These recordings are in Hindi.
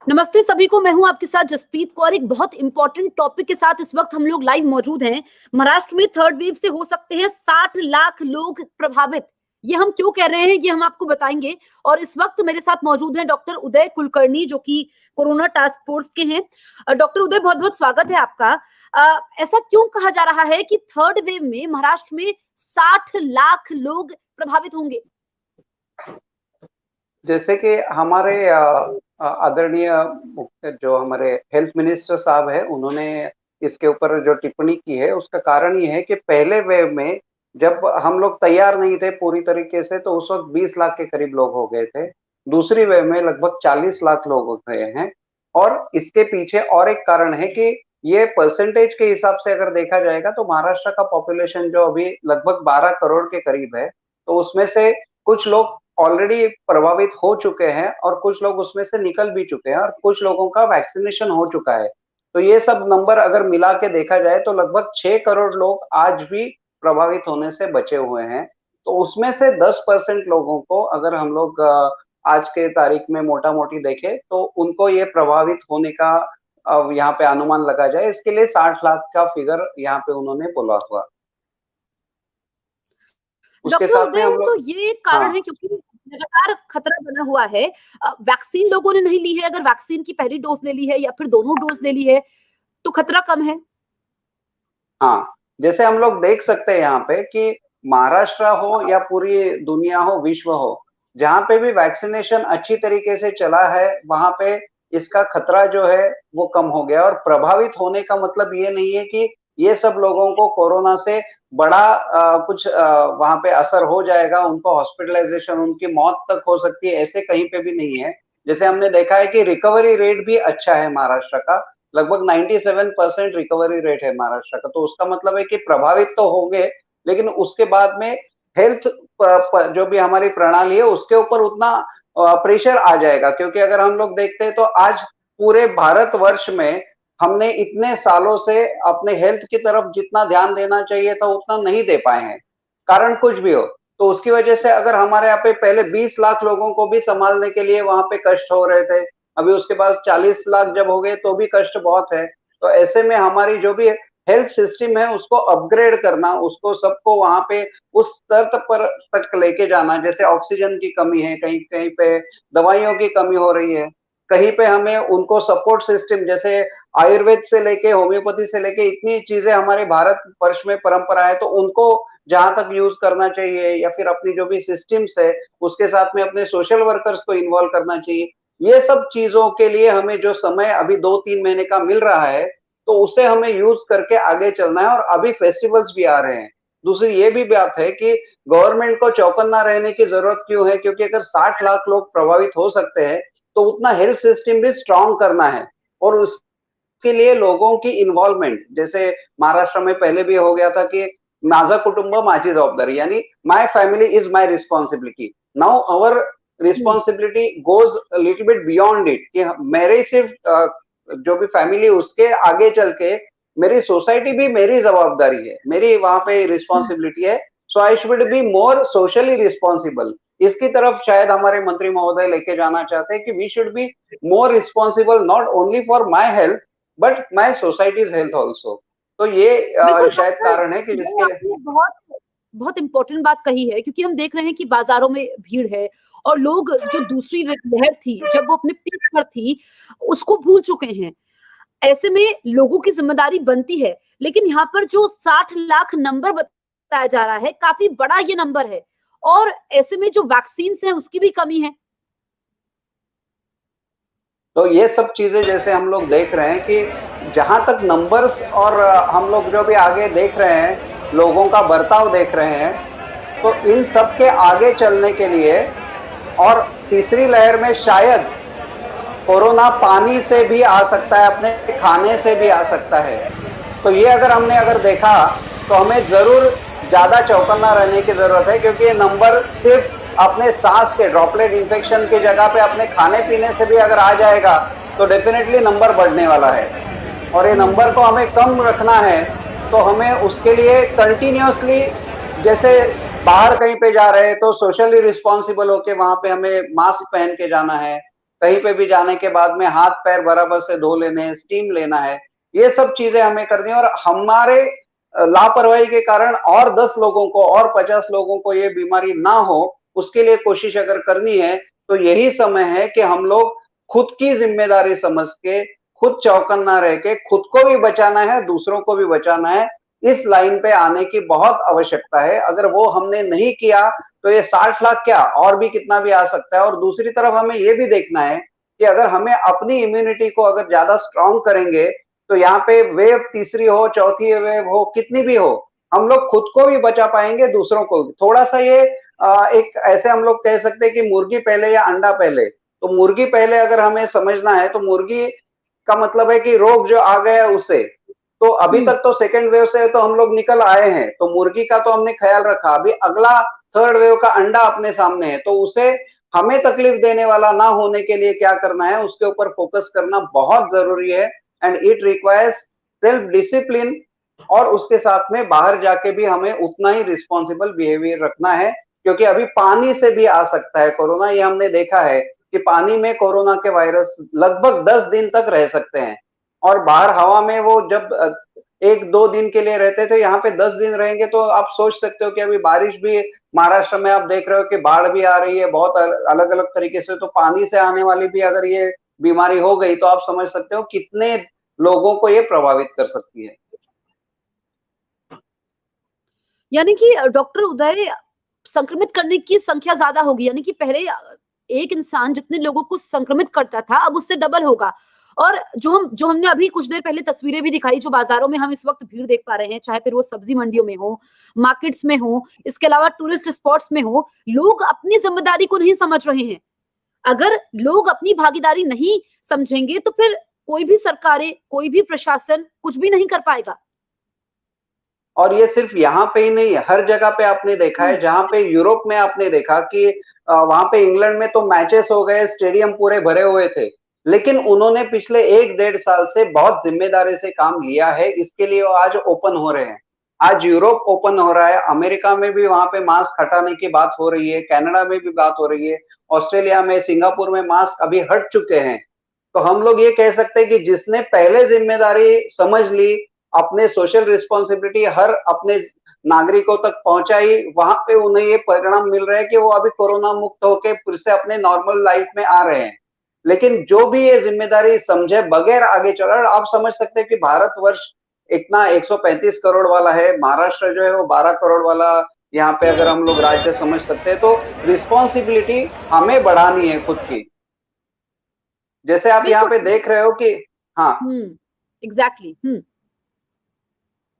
नमस्ते सभी को। मैं हूं आपके साथ जसप्रीत कौर। एक बहुत इंपॉर्टेंट टॉपिक के साथ इस वक्त हम लोग लाइव मौजूद हैं। महाराष्ट्र में थर्ड वेव से हो सकते हैं 60 लाख लोग प्रभावित। ये हम क्यों कह रहे हैं ये हम आपको बताएंगे। और इस वक्त मेरे साथ मौजूद हैं डॉक्टर उदय कुलकर्णी, जो कि कोरोना टास्क फोर्स के हैं। डॉक्टर उदय, बहुत बहुत स्वागत है आपका। ऐसा क्यों कहा जा रहा है कि थर्ड वेव में महाराष्ट्र में 60 लाख लोग प्रभावित होंगे? जैसे कि हमारे आदरणीय जो हमारे हेल्थ मिनिस्टर साहब है, उन्होंने इसके ऊपर जो टिप्पणी की है उसका कारण ये है कि पहले वेव में जब हम लोग तैयार नहीं थे पूरी तरीके से, तो उस वक्त 20 लाख के करीब लोग हो गए थे। दूसरी वेव में लगभग 40 लाख लोग हो गए हैं। और इसके पीछे और एक कारण है कि ये परसेंटेज के हिसाब से अगर देखा जाएगा तो महाराष्ट्र का पॉपुलेशन जो अभी लगभग 12 करोड़ के करीब है, तो उसमें से कुछ लोग ऑलरेडी प्रभावित हो चुके हैं और कुछ लोग उसमें से निकल भी चुके हैं और कुछ लोगों का वैक्सीनेशन हो चुका है। तो ये सब नंबर अगर मिला के देखा जाए तो लगभग 6 करोड़ लोग आज भी प्रभावित होने से बचे हुए हैं। तो उसमें से 10% लोगों को अगर हम लोग आज के तारीख में मोटा मोटी देखें तो उनको ये प्रभावित होने का यहाँ पे अनुमान लगा जाए, इसके लिए 60 लाख का फिगर यहाँ पे उन्होंने बोला हुआ। उसके डॉक्टर साथ में उदय, हम तो लोग ये एक कारण हाँ है क्योंकि लगातार खतरा बना हुआ है। वैक्सीन लोगों ने नहीं ली है। अगर वैक्सीन की पहली डोज ले ली है या फिर दोनों डोज ले ली है तो खतरा कम है। हाँ, जैसे हम लोग देख सकते हैं यहाँ पे कि महाराष्ट्र हो या पूरी दुनिया हो, विश्व हो, जहाँ पे भी वैक्सीनेशन अच्छी तरीके से चला है, वहाँ पे इसका खतरा जो है वो कम हो गया। और प्रभावित होने का मतलब ये नहीं है कि ये सब लोगों को कोरोना से बड़ा कुछ वहाँ पे असर हो जाएगा, उनको हॉस्पिटलाइजेशन, उनकी मौत तक हो सकती है, ऐसे कहीं पे भी नहीं है। जैसे हमने देखा है कि रिकवरी रेट भी अच्छा है महाराष्ट्र का, लगभग 97% रिकवरी रेट है महाराष्ट्र का। तो उसका मतलब है कि प्रभावित तो होंगे, लेकिन उसके बाद में हेल्थ जो भी हमारी प्रणाली है उसके ऊपर उतना प्रेशर आ जाएगा। क्योंकि अगर हम लोग देखते हैं तो आज पूरे भारतवर्ष में हमने इतने सालों से अपने हेल्थ की तरफ जितना ध्यान देना चाहिए था उतना नहीं दे पाए हैं, कारण कुछ भी हो। तो उसकी वजह से अगर हमारे यहाँ पे पहले 20 लाख लोगों को भी संभालने के लिए वहां पे कष्ट हो रहे थे, अभी उसके बाद 40 लाख जब हो गए तो भी कष्ट बहुत है। तो ऐसे में हमारी जो भी हेल्थ सिस्टम है उसको अपग्रेड करना, उसको सबको वहां पे उस स्तर पर तक लेके जाना। जैसे ऑक्सीजन की कमी है, कहीं कहीं पे दवाइयों की कमी हो रही है, कहीं पे हमें उनको सपोर्ट सिस्टम, जैसे आयुर्वेद से लेके होम्योपैथी से लेके इतनी चीजें हमारे भारत वर्ष में परंपरा है, तो उनको जहां तक यूज करना चाहिए, या फिर अपनी जो भी सिस्टम्स है उसके साथ में अपने सोशल वर्कर्स को इन्वॉल्व करना चाहिए। ये सब चीजों के लिए हमें जो समय अभी 2-3 महीने का मिल रहा है, तो उसे हमें यूज करके आगे चलना है। और अभी फेस्टिवल्स भी आ रहे हैं। दूसरी ये भी बात है कि गवर्नमेंट को चौकन्ना रहने की जरूरत क्यों है, क्योंकि अगर 60 लाख लोग प्रभावित हो सकते हैं तो उतना हेल्थ सिस्टम भी स्ट्रांग करना है। और उसके लिए लोगों की इन्वॉल्वमेंट, जैसे महाराष्ट्र में पहले भी हो गया था कि माझा कुटुंब माझी जवाबदारी, यानी my family is my responsibility. Now our responsibility goes little bit beyond it, कि मेरे सिर्फ जो भी फैमिली उसके आगे चल के मेरी सोसाइटी भी मेरी जवाबदारी है, मेरी वहां पे रिस्पॉन्सिबिलिटी है। So I should be more socially responsible. इसकी तरफ शायद हमारे मंत्री महोदय लेके जाना चाहते हैं कि we should be more responsible not only for my health but my society's health also. तो ये बिल्कुल शायद डॉक्टर, कारण है कि ये जिसके लिए आपने बहुत बहुत इंपॉर्टेंट बात कही है, क्योंकि हम देख रहे हैं कि बाजारों में भीड़ है और लोग जो दूसरी लहर थी जब वो अपने पीक पर थी उसको भूल चुके हैं। ऐसे में लोगों की जिम्मेदारी बनती है। लेकिन यहाँ पर जो 60 लाख नंबर बताया जा रहा है, काफी बड़ा ये नंबर है। और ऐसे में जो वैक्सीन है उसकी भी कमी है। तो ये सब चीजें जैसे हम लोग देख रहे हैं कि जहां तक नंबर्स और हम लोग जो भी आगे देख रहे हैं, लोगों का बर्ताव देख रहे हैं, तो इन सब के आगे चलने के लिए और तीसरी लहर में शायद कोरोना पानी से भी आ सकता है, अपने खाने से भी आ सकता है। तो ये अगर देखा तो हमें जरूर ज्यादा चौकन्ना रहने की जरूरत है, क्योंकि ये नंबर सिर्फ अपने सांस के ड्रॉपलेट इन्फेक्शन की जगह पे अपने खाने पीने से भी अगर आ जाएगा तो डेफिनेटली नंबर बढ़ने वाला है। और ये नंबर को हमें कम रखना है, तो हमें उसके लिए कंटिन्यूअसली, जैसे बाहर कहीं पे जा रहे हैं तो सोशली रिस्पॉन्सिबल होके वहां पे हमें मास्क पहन के जाना है, कहीं पे भी जाने के बाद में हाथ पैर बराबर से धो लेने हैं, स्टीम लेना है, ये सब चीजें हमें करनी है। और हमारे लापरवाही के कारण और 10 लोगों को और 50 लोगों को ये बीमारी ना हो, उसके लिए कोशिश अगर करनी है तो यही समय है कि हम लोग खुद की जिम्मेदारी समझ के, खुद चौकन्ना रह के, खुद को भी बचाना है, दूसरों को भी बचाना है। इस लाइन पे आने की बहुत आवश्यकता है। अगर वो हमने नहीं किया तो ये 60 लाख क्या और भी कितना भी आ सकता है। और दूसरी तरफ हमें ये भी देखना है कि अगर हमें अपनी इम्यूनिटी को अगर ज्यादा स्ट्रांग करेंगे तो यहाँ पे वेव तीसरी हो, चौथी वेव हो, कितनी भी हो, हम लोग खुद को भी बचा पाएंगे, दूसरों को भी। थोड़ा सा ये एक ऐसे हम लोग कह सकते हैं कि मुर्गी पहले या अंडा पहले। तो मुर्गी पहले अगर हमें समझना है तो मुर्गी का मतलब है कि रोग जो आ गया उससे, तो अभी तक तो सेकेंड वेव से तो हम लोग निकल आए हैं, तो मुर्गी का तो हमने ख्याल रखा। अभी अगला थर्ड वेव का अंडा अपने सामने है, तो उसे हमें तकलीफ देने वाला ना होने के लिए क्या करना है, उसके ऊपर फोकस करना बहुत जरूरी है। And it requires self discipline, और उसके साथ में बाहर जाके भी हमें उतना ही रिस्पॉन्सिबल बिहेवियर रखना है, क्योंकि अभी पानी से भी आ सकता है कोरोना। ये हमने देखा है कि पानी में कोरोना के वायरस लगभग 10 दिन तक रह सकते हैं, और बाहर हवा में वो जब 1-2 दिन के लिए रहते थे, यहाँ पे 10 दिन रहेंगे। तो आप सोच सकते हो कि अभी बारिश भी महाराष्ट्र में आप देख रहे हो कि बाढ़ भी आ रही है बहुत अलग अलग तरीके से। तो पानी से आने वाली भी अगर ये बीमारी हो गई तो आप समझ सकते हो कितने लोगों को ये प्रभावित कर सकती है। यानी कि डॉक्टर उदय, संक्रमित करने की संख्या ज्यादा होगी, यानी कि पहले एक इंसान जितने लोगों को संक्रमित करता था अब उससे डबल होगा। और जो हमने अभी कुछ देर पहले तस्वीरें भी दिखाई, जो बाजारों में हम इस वक्त भीड़ देख पा रहे हैं, चाहे फिर वो सब्जी मंडियों में हो, मार्केट्स में हो, इसके अलावा टूरिस्ट स्पॉट्स में हो, लोग अपनी जिम्मेदारी को नहीं समझ रहे हैं। अगर लोग अपनी भागीदारी नहीं समझेंगे तो फिर कोई भी सरकारें, कोई भी प्रशासन कुछ भी नहीं कर पाएगा। और ये सिर्फ यहाँ पे ही नहीं है, हर जगह पे आपने देखा है। जहाँ पे यूरोप में आपने देखा कि वहां पे इंग्लैंड में तो मैचेस हो गए, स्टेडियम पूरे भरे हुए थे, लेकिन उन्होंने पिछले 1-1.5 साल से बहुत जिम्मेदारी से काम लिया है, इसके लिए वो आज ओपन हो रहे हैं। आज यूरोप ओपन हो रहा है, अमेरिका में भी वहां पे मास्क हटाने की बात हो रही है, कनाडा में भी बात हो रही है, ऑस्ट्रेलिया में, सिंगापुर में मास्क अभी हट चुके हैं। तो हम लोग ये कह सकते हैं कि जिसने पहले जिम्मेदारी समझ ली, अपने सोशल रिस्पॉन्सिबिलिटी हर अपने नागरिकों तक पहुंचाई, वहां पे उन्हें ये परिणाम मिल रहा है कि वो अभी कोरोना मुक्त होकर फिर से अपने नॉर्मल लाइफ में आ रहे हैं। लेकिन जो भी ये जिम्मेदारी समझे बगैर आगे चला, आप समझ सकते हैं कि भारतवर्ष इतना 135 करोड़ वाला है, महाराष्ट्र जो है वो 12 करोड़ वाला यहाँ पे अगर हम लोग राज्य समझ सकते हैं, तो रिस्पॉन्सिबिलिटी हमें बढ़ानी है खुद की। जैसे आप यहाँ पे बिल्कुल। देख रहे हो कि हाँ, एग्जैक्टली।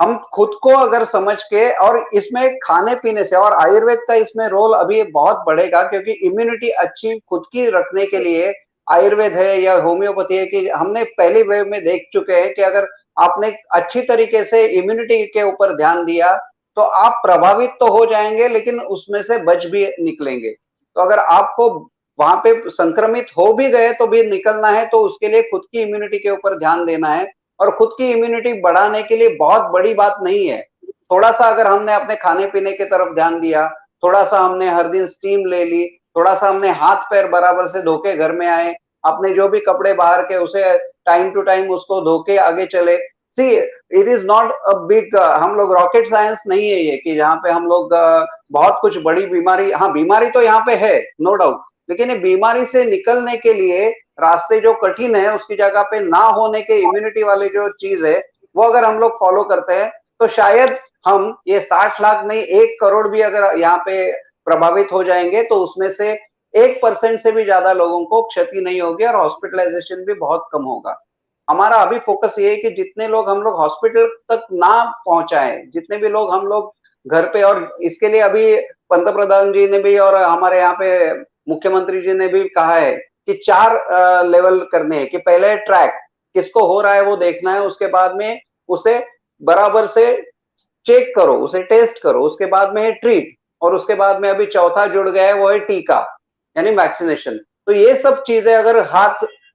हम खुद को अगर समझ के, और इसमें खाने पीने से, और आयुर्वेद का इसमें रोल अभी बहुत बढ़ेगा, क्योंकि इम्यूनिटी अच्छी खुद की रखने के लिए आयुर्वेद है या होम्योपैथी है कि हमने पहली वेव में देख चुके हैं कि अगर आपने अच्छी तरीके से इम्यूनिटी के ऊपर ध्यान दिया तो आप प्रभावित तो हो जाएंगे लेकिन उसमें से बच भी निकलेंगे। तो अगर आपको वहां पे संक्रमित हो भी गए तो भी निकलना है, तो उसके लिए खुद की इम्यूनिटी के ऊपर ध्यान देना है। और खुद की इम्यूनिटी बढ़ाने के लिए बहुत बड़ी बात नहीं है, थोड़ा सा अगर हमने अपने खाने पीने की तरफ ध्यान दिया, थोड़ा सा हमने हर दिन स्टीम ले ली, थोड़ा सा हमने हाथ पैर बराबर से धो के घर में आए, अपने जो भी कपड़े बाहर के उसे टाइम टू टाइम उसको धो के आगे चले। See, it is not a big, हम लोग रॉकेट साइंस नहीं है ये कि जहाँ पे हम लोग बहुत कुछ बड़ी बीमारी, हाँ बीमारी तो यहाँ पे है नो डाउट, लेकिन ये बीमारी से निकलने के लिए रास्ते जो कठिन है उसकी जगह पे ना होने के इम्यूनिटी वाले जो चीज है वो अगर हम लोग फॉलो करते हैं तो शायद हम ये 60 लाख नहीं 1 करोड़ भी अगर यहाँ पे प्रभावित हो जाएंगे तो उसमें से 1% से भी ज्यादा लोगों को क्षति नहीं होगी और हॉस्पिटलाइजेशन भी बहुत कम होगा। हमारा अभी फोकस ये है कि जितने लोग हम लोग हॉस्पिटल तक ना पहुंचाएं, जितने भी लोग हम लोग घर पे, और इसके लिए अभी पंतप्रधान जी ने भी और हमारे यहाँ पे मुख्यमंत्री जी ने भी कहा है कि 4 लेवल करने हैं, कि पहले ट्रैक किसको हो रहा है वो देखना है, उसके बाद में उसे बराबर से चेक करो, उसे टेस्ट करो, उसके बाद में है ट्रीट, और उसके बाद में अभी चौथा जुड़ गया है वो है टीका यानी वैक्सीनेशन। तो ये सब चीजें अगर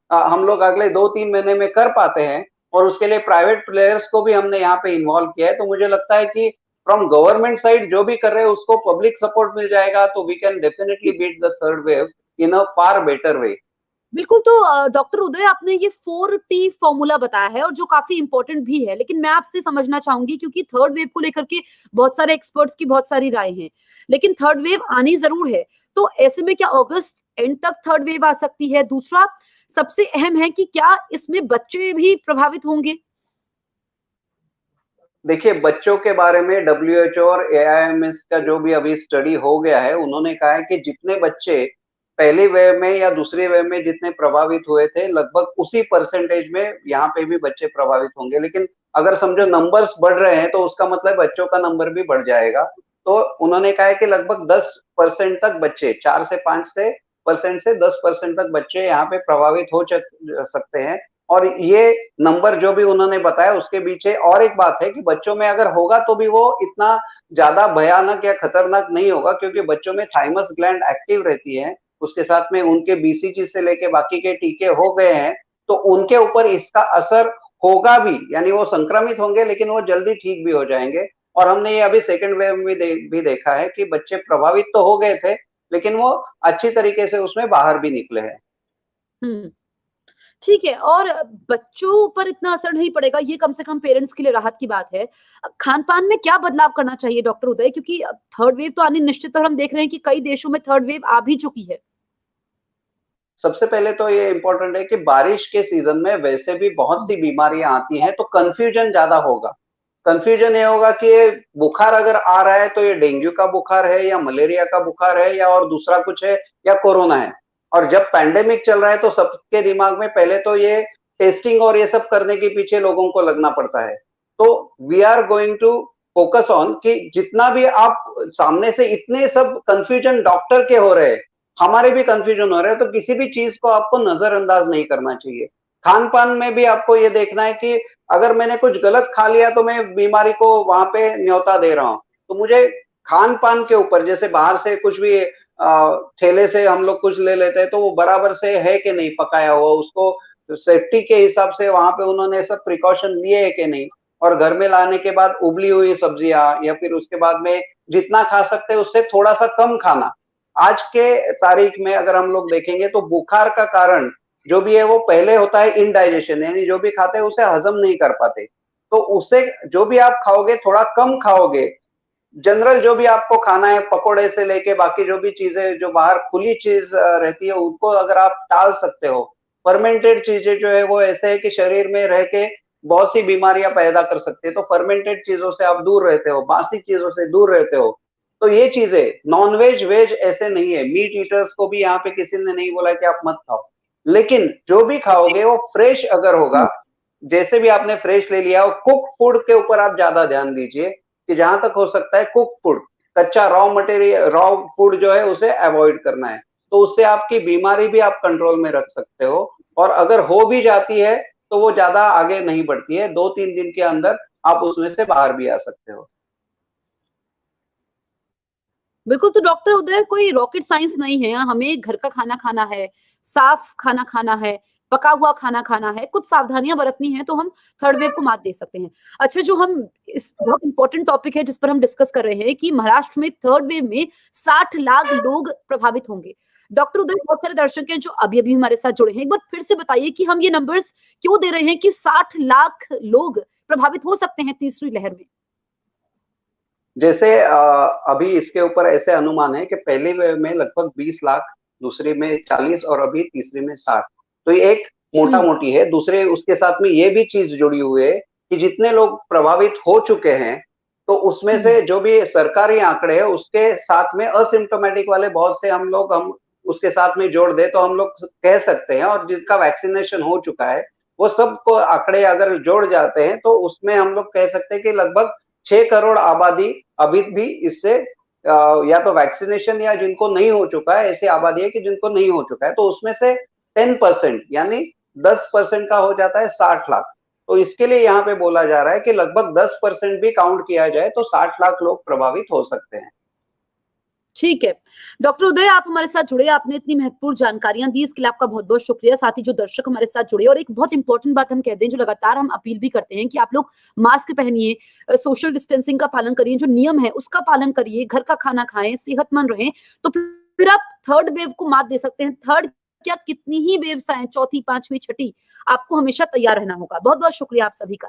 हम लोग अगले 2-3 महीने में कर पाते हैं, और उसके लिए प्राइवेट प्लेयर्स को भी हमने यहाँ पे इन्वॉल्व किया है, तो मुझे लगता है कि फ्रॉम गवर्नमेंट साइड जो भी कर रहे हैं उसको पब्लिक सपोर्ट मिल जाएगा, तो we can definitely beat the third wave in a far better way. बिल्कुल, तो डॉक्टर उदय आपने ये 4T फॉर्मूला बताया है और जो काफ़ी इम्पोर्टेंट भी है, लेकिन मैं आपसे समझना चाहूँगी क्योंकि थर्ड वेव को लेकर के बहुत सारे एक्सपर्ट्स की बहुत सारी राय हैं, लेकिन थर्ड वेव आनी ज़रूर है। तो ऐसे में क्या अगस्त एंड तक थर्ड वेव आ सकती है? दूसरा सबसे अहम है कि क्या इसमें बच्चे भी प्रभावित होंगे? देखिए, बच्चों के बारे में डब्ल्यूएचओ और एआईएमएस का जो भी अभी स्टडी हो गया है, उन्होंने कहा है कि जितने बच्चे पहली वेव में या दूसरी वेव में जितने प्रभावित हुए थे, लगभग उसी परसेंटेज में यहाँ पे भी बच्चे प्रभावित होंगे। लेकिन अगर समझो नंबर्स बढ़ रहे हैं, तो उसका मतलब बच्चों का नंबर भी बढ़ जाएगा। तो उन्होंने कहा है कि लगभग 10% तक बच्चे 4 से 5 से परसेंट से 10% तक बच्चे यहाँ पे प्रभावित हो सकते हैं। और ये नंबर जो भी उन्होंने बताया उसके पीछे और एक बात है कि बच्चों में अगर होगा तो भी वो इतना ज़्यादा भयानक या खतरनाक नहीं होगा, क्योंकि बच्चों में थाइमस ग्लैंड एक्टिव रहती है। उसके साथ में उनके बीसीजी से लेके बाकी के टीके हो गए हैं, तो उनके ऊपर इसका असर होगा भी, यानी वो संक्रमित होंगे लेकिन वो जल्दी ठीक भी हो जाएँगे। और हमने ये अभी सेकंड वेव में भी देखा है कि बच्चे प्रभावित तो हो गए थे, लेकिन वो अच्छी तरीके से उसमें बाहर भी निकले हैं। हुँ। ठीक है और बच्चों पर इतना असर नहीं पड़ेगा, ये कम से कम पेरेंट्स के लिए राहत की बात है। अब खान-पान में क्या बदलाव करना चाहिए डॉक्टर उदय? क्योंकि अब थर्ड वेव तो आनी निश्चित है और हम देख रहे हैं कि कई देशों में थर्ड वेव आ भी चुकी है। सबसे पहले तो ये इम्पोर्टेंट है कि बारिश के सीज़न में वैसे भी बहुत सी बीमारियाँ आती हैं, तो कन्फ्यूजन ज़्यादा होगा। कन्फ्यूजन ये होगा कि ये बुखार अगर आ रहा है, तो ये डेंगू का बुखार है या मलेरिया का बुखार है या और दूसरा कुछ है या कोरोना है। और जब पैंडेमिक चल रहा है, तो सबके दिमाग में पहले तो ये टेस्टिंग और ये सब करने के पीछे लोगों को लगना पड़ता है। तो we are going to focus on कि जितना भी आप सामने से इतने सब कन्फ्यूजन डॉक्टर के हो रहे हैं, हमारे भी कन्फ्यूजन हो रहा है, तो किसी भी चीज़ को आपको नज़रअंदाज नहीं करना चाहिए। खान-पान में भी आपको ये देखना है कि अगर मैंने कुछ गलत खा लिया तो मैं बीमारी को वहाँ पे न्योता दे रहा हूँ। तो मुझे खान-पान के ऊपर जैसे बाहर से कुछ भी ठेले से हम लोग कुछ ले लेते हैं, तो वो बराबर से है कि नहीं पकाया हुआ, उसको सेफ्टी के हिसाब से वहाँ पे उन्होंने सब प्रिकॉशन लिए हैं कि नहीं। और घर में लाने के बाद उबली हुई सब्जियाँ या फिर उसके बाद में जितना खा सकते हैं उससे थोड़ा-सा कम खाना। आज के तारीख में अगर हम लोग देखेंगे तो बुखार का कारण जो भी है वो पहले होता है इनडाइजेशन, यानी जो भी खाते हैं उसे हजम नहीं कर पाते। तो उससे जो भी आप खाओगे थोड़ा कम खाओगे। जनरल जो भी आपको खाना है पकोड़े से लेके बाकी जो भी चीज़ें जो बाहर खुली चीज़ रहती है उनको अगर आप टाल सकते हो। फर्मेंटेड चीज़ें जो है वो ऐसे है कि शरीर में रह के बहुत सी बीमारियाँ पैदा कर सकती है। तो फर्मेंटेड चीज़ों से आप दूर रहते हो, बासी चीज़ों से दूर रहते हो। तो ये चीज़ें नॉन-वेज, वेज ऐसे नहीं है। मीट ईटर्स को भी यहाँ पे किसी ने नहीं बोला कि आप मत खाओ। लेकिन जो भी खाओगे वो फ्रेश अगर होगा, हुँ। जैसे भी आपने फ्रेश ले लिया और कुक फूड के ऊपर आप ज़्यादा ध्यान दीजिए कि जहाँ तक हो सकता है कुक फूड, कच्चा रॉ फूड जो है उसे अवॉइड करना है। तो उससे आपकी बीमारी भी आप कंट्रोल में रख सकते हो और अगर हो भी जाती है, तो वो ज़्यादा आगे नहीं बढ़ती है। 2-3 दिन के अंदर आप उसमें से बाहर भी आ सकते हो। बिल्कुल, तो डॉक्टर उदय कोई रॉकेट साइंस नहीं है, हमें घर का खाना खाना है, साफ खाना खाना है, पका हुआ खाना खाना है, कुछ सावधानियाँ बरतनी हैं, तो हम थर्ड वेव को मात दे सकते हैं। अच्छा जो हम इस बहुत इम्पोर्टेंट टॉपिक है जिस पर हम डिस्कस कर रहे हैं कि महाराष्ट्र में थर्ड वेव में 60 लाख लोग प्रभावित होंगे। डॉक्टर उदय बहुत सारे दर्शक हैं जो अभी-अभी हमारे साथ जुड़े हैं, एक बार फिर से बताइए कि हम ये नंबर्स क्यों दे रहे हैं कि 60 लाख लोग प्रभावित हो सकते हैं तीसरी लहर में? जैसे अभी इसके ऊपर ऐसे अनुमान है कि पहली वेव में लगभग 20 लाख, दूसरी में 40 और अभी तीसरी में 60। तो ये एक हुँ, मोटा-मोटी है। दूसरे उसके साथ में ये भी चीज़ जुड़ी हुई है कि जितने लोग प्रभावित हो चुके हैं, तो उसमें हुँ। से जो भी सरकारी आंकड़े हैं, उसके साथ में असिम्प्टोमेटिक वाले बहुत से हम उसके साथ में जोड़ दें, तो हम लोग कह सकते हैं और जिसका वैक्सीनेशन हो चुका है, वो सबको आंकड़े अगर जोड़ जाते हैं, तो उसमें हम लोग कह सकते हैं कि लगभग 6 करोड़ आबादी अभी भी इससे या तो वैक्सीनेशन या जिनको नहीं हो चुका है, ऐसी आबादी है कि जिनको नहीं हो चुका है, तो उसमें से 10% यानी 10% का हो जाता है 60 लाख। तो इसके लिए यहाँ पे बोला जा रहा है कि लगभग 10% भी काउंट किया जाए तो 60 लाख लोग प्रभावित हो सकते हैं। ठीक है। डॉक्टर उदय आप हमारे साथ जुड़े, आपने इतनी महत्वपूर्ण जानकारियाँ दी, इसके लिए आपका बहुत-बहुत शुक्रिया। साथ ही जो दर्शक हमारे साथ जुड़े और एक बहुत इम्पोर्टेंट बात हम कह दें, जो लगातार हम अपील भी करते हैं कि आप लोग मास्क पहनिए, सोशल डिस्टेंसिंग का पालन करिए, जो नियम है उसका पालन करिए, घर का खाना खाएँ, सेहतमंद रहें, तो फिर आप थर्ड वेव को मात दे सकते हैं। थर्ड क्या कितनी ही वेव्स आए, चौथी, पांचवी, छठी, आपको हमेशा तैयार रहना होगा। बहुत बहुत शुक्रिया आप सभी का।